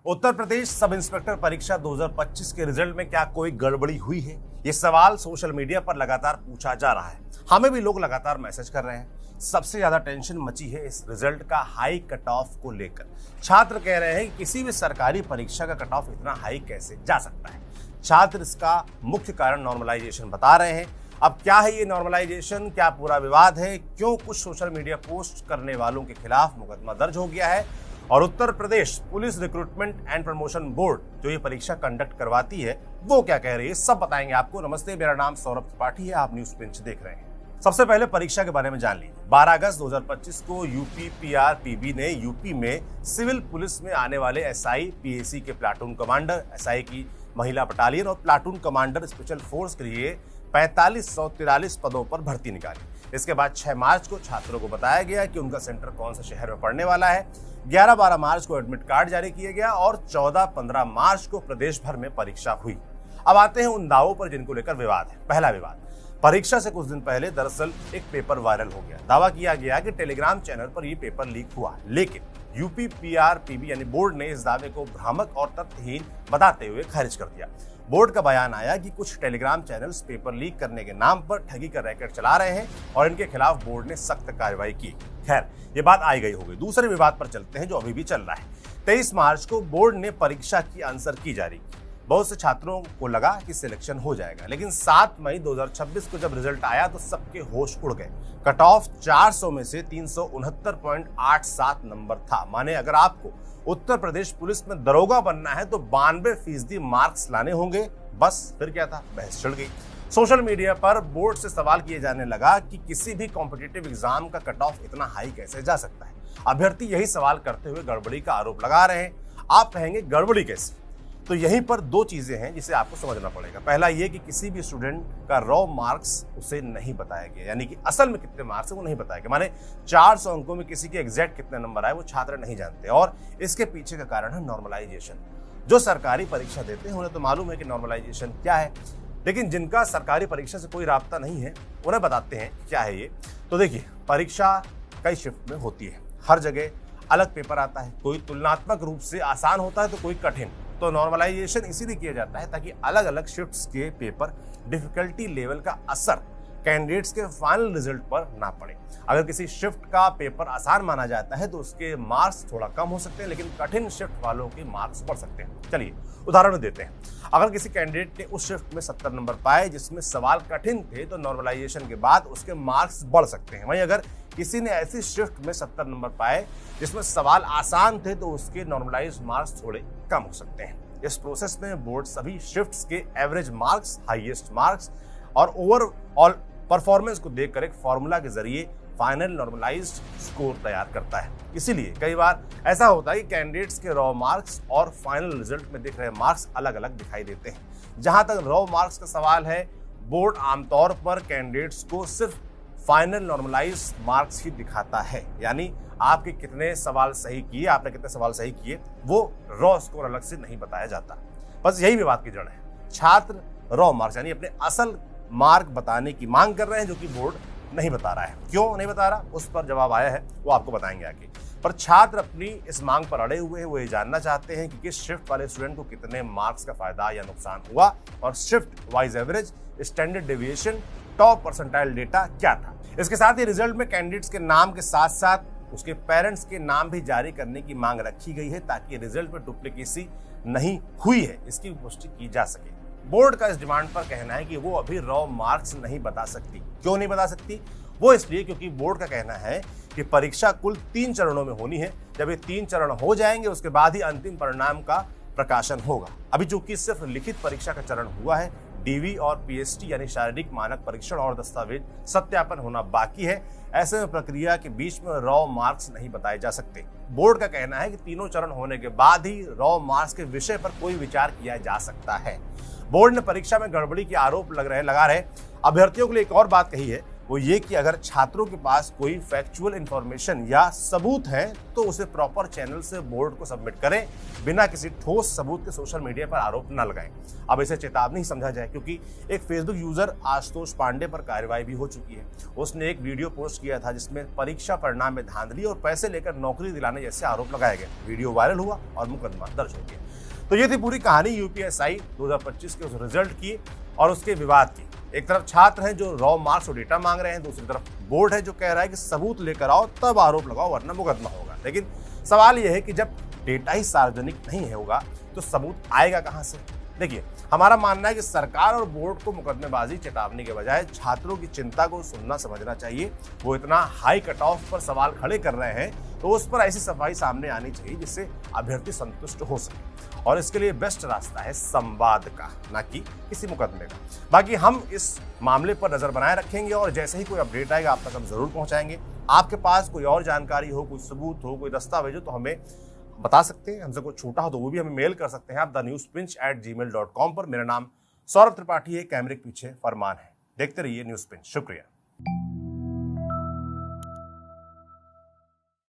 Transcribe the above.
Uttar Pradesh sub inspector परीक्षा 2025 के result में क्या कोई गड़बड़ी हुई है? ये सवाल सोशल मीडिया पर लगातार पूछा जा रहा है। हमें भी लोग लगातार मैसेज कर रहे हैं। सबसे ज्यादा टेंशन मची है इस रिजल्ट का हाई कट ऑफ को लेकर। छात्र कह रहे हैं कि किसी भी सरकारी परीक्षा का कट ऑफ इतना हाई कैसे जा सकता है। छात्र इसका मुख्य कारण नॉर्मलाइजेशन बता रहे हैं। अब क्या है ये नॉर्मलाइजेशन, क्या पूरा विवाद है, क्यों कुछ सोशल मीडिया पोस्ट करने वालों के खिलाफ मुकदमा दर्ज हो गया है, और Uttar Pradesh police recruitment and promotion board जो ये परीक्षा कंडक्ट करवाती है वो क्या कह रही है, सब बताएंगे आपको। नमस्ते, मेरा नाम सौरभ त्रिपाठी है, आप न्यूज पिंच देख रहे हैं। सबसे पहले परीक्षा के बारे में जान लीजिए। 12 अगस्त 2025 को यूपी पीआरपीबी ने यूपी में सिविल पुलिस में आने वाले एसआई, पीएसी के प्लाटून कमांडर, एसआई की महिला बटालियन और प्लाटून कमांडर स्पेशल फोर्स के लिए 4543 पदों पर भर्ती निकाली। इसके बाद 6 मार्च को छात्रों को बताया गया कि उनका सेंटर कौन से शहर में पड़ने वाला है। 11-12 मार्च को एडमिट कार्ड जारी किया गया और 14-15 मार्च को प्रदेश भर में परीक्षा हुई। अब आते हैं उन दावों पर जिनको लेकर विवाद है। पहला विवाद, परीक्षा से कुछ दिन पहले दरअसल एक पेपर वायरल हो गया। दावा किया गया कि टेलीग्राम चैनल पर यह पेपर लीक हुआ, लेकिन यूपी पीआरपीबी यानी बोर्ड ने इस दावे को भ्रामक और तथ्यहीन बताते हुए खारिज कर दिया। बोर्ड का बयान आया कि कुछ टेलीग्राम चैनल्स पेपर लीक करने के नाम पर ठगी का रैकेट चला रहे हैं और इनके खिलाफ बोर्ड ने सख्त कार्रवाई की। खैर, ये बात आई गई हो गई। दूसरे विवाद पर चलते हैं जो अभी भी चल रहा है। 23 मार्च को बोर्ड ने परीक्षा की आंसर की जारी की। बहुत से छात्रों को लगा कि सिलेक्शन हो जाएगा, लेकिन 7 मई 2026 को जब रिजल्ट आया तो सबके होश उड़ गए। कट ऑफ 400 में से 369.87 नंबर था। माने अगर आपको उत्तर प्रदेश पुलिस में दरोगा बनना है तो 92% मार्क्स लाने होंगे। बस फिर क्या था, बहस चढ़ गई। सोशल मीडिया पर बोर्ड से सवाल किए जाने लगा कि किसी भी कॉम्पिटिटिव एग्जाम का कट ऑफ इतना हाई कैसे जा सकता है। अभ्यर्थी यही सवाल करते हुए गड़बड़ी का आरोप लगा रहे हैं। आप कहेंगे गड़बड़ी कैसे? तो यहीं पर 2 चीजें हैं जिसे आपको समझना पड़ेगा। पहला ये कि किसी भी स्टूडेंट का रॉ मार्क्स उसे नहीं बताया गया, यानी कि असल में कितने मार्क्स है वो नहीं बताया गया। माने 400 अंकों में किसी के एग्जैक्ट कितने नंबर आए वो छात्र नहीं जानते, और इसके पीछे का कारण है नॉर्मलाइजेशन। जो सरकारी परीक्षा देते हैं उन्हें तो मालूम है कि नॉर्मलाइजेशन क्या है, लेकिन जिनका सरकारी परीक्षा से कोई राब्ता नहीं है उन्हें बताते हैं क्या है ये। तो देखिए, परीक्षा कई शिफ्ट में होती है, हर जगह अलग पेपर आता है। कोई तुलनात्मक रूप से आसान होता है तो कोई कठिन। तो नॉर्मलाइजेशन इसीलिए किया जाता है ताकि अलग अलग शिफ्ट्स के पेपर डिफिकल्टी लेवल का असर कैंडिडेट्स के फाइनल रिजल्ट पर ना पड़े। अगर किसी शिफ्ट का पेपर आसान माना जाता है तो उसके मार्क्स थोड़ा कम हो सकते हैं, लेकिन कठिन शिफ्ट वालों के मार्क्स बढ़ सकते हैं। चलिए उदाहरण देते हैं। अगर किसी कैंडिडेट ने उस शिफ्ट में 70 नंबर पाए जिसमें सवाल कठिन थे तो नॉर्मलाइजेशन के बाद उसके मार्क्स बढ़ सकते हैं। वहीं अगर किसी ने ऐसी शिफ्ट में 70 नंबर पाए जिसमें सवाल आसान थे तो उसके नॉर्मलाइज मार्क्स थोड़े कम हो सकते हैं। इस प्रोसेस में बोर्ड सभी शिफ्ट्स के एवरेज मार्क्स, हाईएस्ट मार्क्स और ओवरऑल परफॉर्मेंस को देखकर एक फॉर्मूला के जरिए फाइनल नॉर्मलाइज्ड स्कोर तैयार करता है। इसीलिए कई बार ऐसा होता है कि कैंडिडेट्स के रॉ मार्क्स और फाइनल रिजल्ट में दिख रहे मार्क्स अलग अलग दिखाई देते हैं। जहां तक रॉ मार्क्स का सवाल है, बोर्ड आमतौर पर कैंडिडेट्स को सिर्फ फाइनल नॉर्मलाइज मार्क्स ही दिखाता है, यानी आपके कितने सवाल सही किए, आपने कितने सवाल सही किए, वो रॉ स्कोर अलग से नहीं बताया जाता। बस यही विवाद की जड़ है। छात्र रॉ मार्क्स यानी अपने असल मार्क बताने की मांग कर रहे हैं, जो कि बोर्ड नहीं बता रहा है। क्यों नहीं बता रहा, उस पर जवाब आया है, वो आपको बताएंगे आगे। पर छात्र अपनी इस मांग पर अड़े हुए हैं। वो ये जानना चाहते हैं कि किस शिफ्ट वाले स्टूडेंट को कितने मार्क्स का फायदा या नुकसान हुआ, और shift wise average, standard deviation, top percentile data क्या था। इसके साथ ही रिजल्ट में कैंडिडेट्स के नाम के साथ साथ उसके पेरेंट्स के नाम भी जारी करने की मांग रखी गई है ताकि रिजल्ट में डुप्लीकेसी नहीं हुई है इसकी पुष्टि की जा सके। बोर्ड का इस डिमांड पर कहना है कि वो अभी रॉ मार्क्स नहीं बता सकती। क्यों नहीं बता सकती? वो इसलिए क्योंकि बोर्ड का कहना है कि परीक्षा कुल 3 चरणों में होनी है। जब ये 3 चरण हो जाएंगे उसके बाद ही अंतिम परिणाम का प्रकाशन होगा। अभी चूंकि सिर्फ लिखित परीक्षा का चरण हुआ है, डीवी और पीएसटी यानी शारीरिक मानक परीक्षण और दस्तावेज सत्यापन होना बाकी है। ऐसे में प्रक्रिया के बीच में रॉ मार्क्स नहीं बताए जा सकते। बोर्ड का कहना है कि तीनों चरण होने के बाद ही रॉ मार्क्स के विषय पर कोई विचार किया जा सकता है। बोर्ड ने परीक्षा में गड़बड़ी के आरोप लगा रहे अभ्यर्थियों के लिए एक और बात कही है वो ये कि अगर छात्रों के पास कोई फैक्चुअल इंफॉर्मेशन या सबूत है तो उसे प्रॉपर चैनल से बोर्ड को सबमिट करें, बिना किसी ठोस सबूत के सोशल मीडिया पर आरोप न लगाएं। अब इसे चेतावनी ही समझा जाए, क्योंकि एक फेसबुक यूजर आशुतोष पांडे पर कार्रवाई भी हो चुकी है। उसने एक वीडियो पोस्ट किया था जिसमें परीक्षा परिणाम में धांधली और पैसे लेकर नौकरी दिलाने जैसे आरोप लगाए गए। वीडियो वायरल हुआ और मुकदमा दर्ज हो गया। तो ये थी पूरी कहानी यूपीएससी 2025 के उस रिजल्ट की और उसके विवाद की। एक तरफ छात्र हैं जो रॉ मार्क्स और डेटा मांग रहे हैं, दूसरी तरफ बोर्ड है जो कह रहा है कि सबूत लेकर आओ तब आरोप लगाओ वरना मुकदमा होगा। लेकिन सवाल यह है कि जब डेटा ही सार्वजनिक नहीं होगा तो सबूत आएगा कहां से? देखिए, हमारा मानना है कि सरकार और बोर्ड को मुकदमेबाजी चेतावनी के बजाय छात्रों की चिंता को सुनना समझना चाहिए। वो इतना हाई कट ऑफ पर सवाल खड़े कर रहे हैं तो उस पर ऐसी सफाई सामने आनी चाहिए जिससे अभ्यर्थी संतुष्ट हो सके, और इसके लिए बेस्ट रास्ता है संवाद का, ना कि किसी मुकदमे का। बाकी हम इस मामले पर नजर बनाए रखेंगे और जैसे ही कोई अपडेट आएगा आप तक हम जरूर पहुंचाएंगे। आपके पास कोई और जानकारी हो, कोई सबूत हो, कोई दस्तावेज हो तो हमें बता सकते हैं। हमसे कोई छूटा हो तो वो भी हमें मेल कर सकते हैं आप thenewspinch@gmail.com पर। मेरा नाम सौरभ त्रिपाठी है, कैमरे के पीछे फरमान है। देखते रहिए न्यूज पिंच। शुक्रिया।